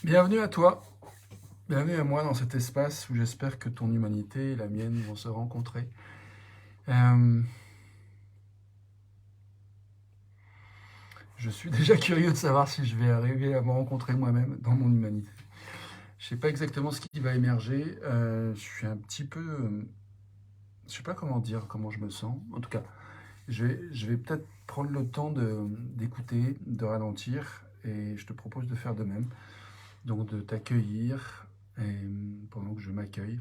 Bienvenue à toi, bienvenue à moi dans cet espace où j'espère que ton humanité et la mienne vont se rencontrer. Euh, je suis déjà curieux de savoir si je vais arriver à me rencontrer moi-même dans mon humanité. Je ne sais pas exactement ce qui va émerger. Je suis un petit peu, je ne sais pas comment dire, comment je me sens. En tout cas, je vais peut-être prendre le temps d'écouter, de ralentir, et je te propose de faire de même. Donc de t'accueillir pendant que je m'accueille.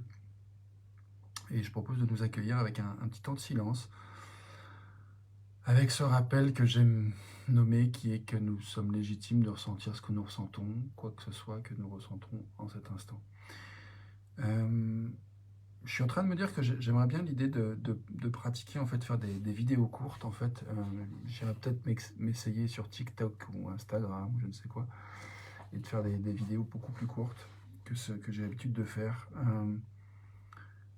Et je propose de nous accueillir avec un petit temps de silence, avec ce rappel que j'aime nommer, qui est que nous sommes légitimes de ressentir ce que nous ressentons, quoi que ce soit que nous ressentons en cet instant. Euh, je suis en train de me dire que j'aimerais bien l'idée de pratiquer, en fait, faire des vidéos courtes, en fait. J'irais peut-être m'essayer sur TikTok ou Instagram, ou je ne sais quoi, et de faire des vidéos beaucoup plus courtes que ce que j'ai l'habitude de faire.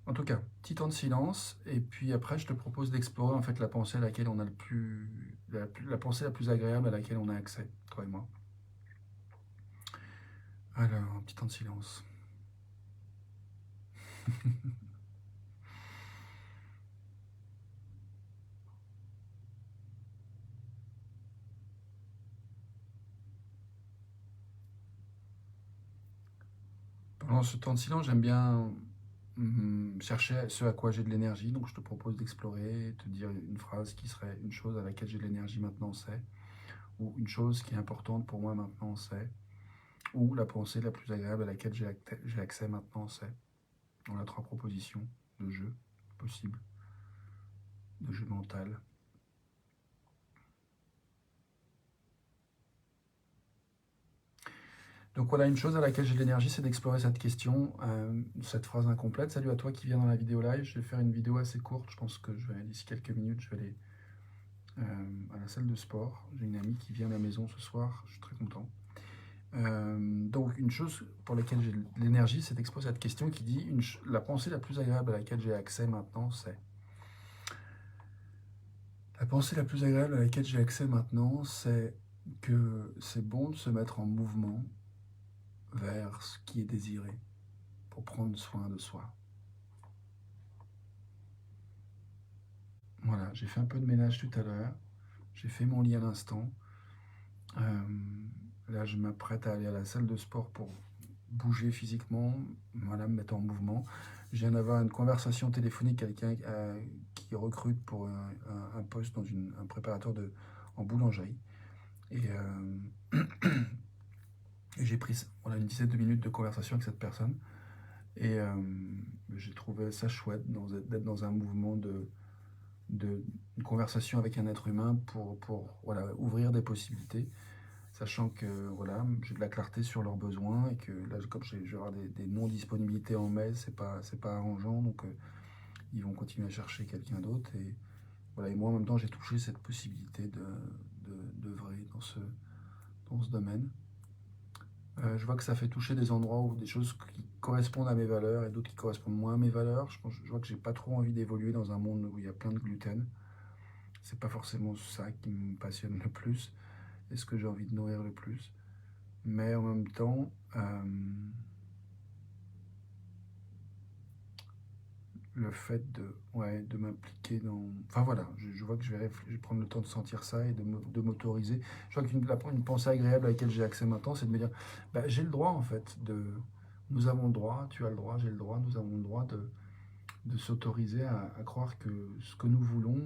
En tout cas, petit temps de silence, et puis après, je te propose d'explorer en fait la pensée à laquelle on a la pensée la plus agréable à laquelle on a accès, toi et moi. Alors, un petit temps de silence. Pendant ce temps de silence, j'aime bien chercher ce à quoi j'ai de l'énergie, donc je te propose d'explorer, te dire une phrase qui serait une chose à laquelle j'ai de l'énergie maintenant, c'est, ou une chose qui est importante pour moi maintenant, c'est, ou la pensée la plus agréable à laquelle j'ai accès maintenant, c'est. On a trois propositions de jeu possibles, de jeu mental. Donc voilà, une chose à laquelle j'ai de l'énergie, c'est d'explorer cette question, cette phrase incomplète. Salut à toi qui viens dans la vidéo live. Je vais faire une vidéo assez courte. Je pense que d'ici quelques minutes, je vais aller à la salle de sport. J'ai une amie qui vient à la maison ce soir. Je suis très content. Donc une chose pour laquelle j'ai de l'énergie, c'est d'explorer cette question qui dit la pensée la plus agréable à laquelle j'ai accès maintenant, c'est. La pensée la plus agréable à laquelle j'ai accès maintenant, c'est que c'est bon de se mettre en mouvement vers ce qui est désiré pour prendre soin de soi. Voilà, j'ai fait un peu de ménage tout à l'heure. J'ai fait mon lit à l'instant. Euh, Là, je m'apprête à aller à la salle de sport pour bouger physiquement, voilà, me mettre en mouvement. Je viens d'avoir une conversation téléphonique avec quelqu'un qui recrute pour un poste dans un préparateur en boulangerie. Et, et j'ai pris voilà, une dizaine de minutes de conversation avec cette personne. Et j'ai trouvé ça chouette d'être dans un mouvement une conversation avec un être humain pour voilà, ouvrir des possibilités, sachant que voilà, j'ai de la clarté sur leurs besoins et que là, comme je vais avoir des non-disponibilités en mai, c'est pas arrangeant, donc ils vont continuer à chercher quelqu'un d'autre. Et, voilà, et moi, en même temps, j'ai touché cette possibilité d'œuvrer dans ce domaine. Je vois que ça fait toucher des endroits ou des choses qui correspondent à mes valeurs et d'autres qui correspondent moins à mes valeurs. Je vois que j'ai pas trop envie d'évoluer dans un monde où il y a plein de gluten. C'est pas forcément ça qui me passionne le plus et ce que j'ai envie de nourrir le plus. Mais en même temps, le fait ouais, de m'impliquer dans. Enfin voilà, je vois que je vais prendre le temps de sentir ça et de m'autoriser. Je vois qu'une pensée agréable à laquelle j'ai accès maintenant, c'est de me dire bah, j'ai le droit en fait de. Nous avons le droit, tu as le droit, j'ai le droit, nous avons le droit de s'autoriser à croire que ce que nous voulons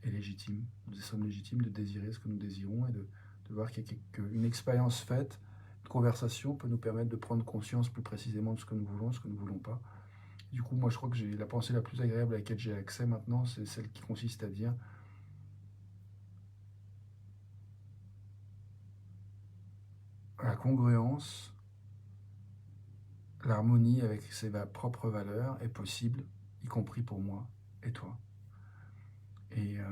est légitime. Nous sommes légitimes de désirer ce que nous désirons et de voir qu'une expérience faite, une conversation peut nous permettre de prendre conscience plus précisément de ce que nous voulons, ce que nous ne voulons pas. Du coup, moi, je crois que j'ai la pensée la plus agréable à laquelle j'ai accès maintenant, c'est celle qui consiste à dire la congruence, l'harmonie avec ses propres valeurs est possible, y compris pour moi et toi. Et, euh,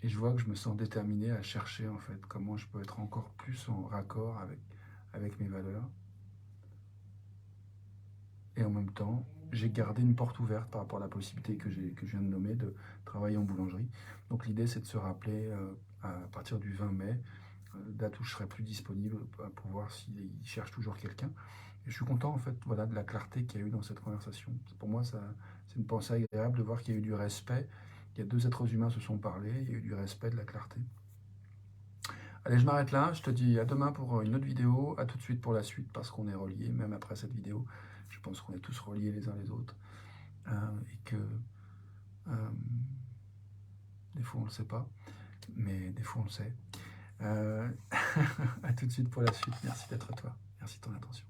et je vois que je me sens déterminé à chercher en fait comment je peux être encore plus en raccord avec mes valeurs. Et en même temps, j'ai gardé une porte ouverte par rapport à la possibilité que je viens de nommer de travailler en boulangerie. Donc l'idée, c'est de se rappeler à partir du 20 mai, date où je serai plus disponible pour voir s'il cherche toujours quelqu'un. Et je suis content en fait, voilà, de la clarté qu'il y a eu dans cette conversation. Pour moi, c'est une pensée agréable de voir qu'il y a eu du respect. Il y a deux êtres humains se sont parlé, il y a eu du respect, de la clarté. Allez, je m'arrête là. Je te dis à demain pour une autre vidéo. À tout de suite pour la suite parce qu'on est reliés, même après cette vidéo. Je pense qu'on est tous reliés les uns les autres. Et que euh, des fois on ne le sait pas, mais des fois on le sait. À tout de suite pour la suite. Merci d'être toi. Merci de ton attention.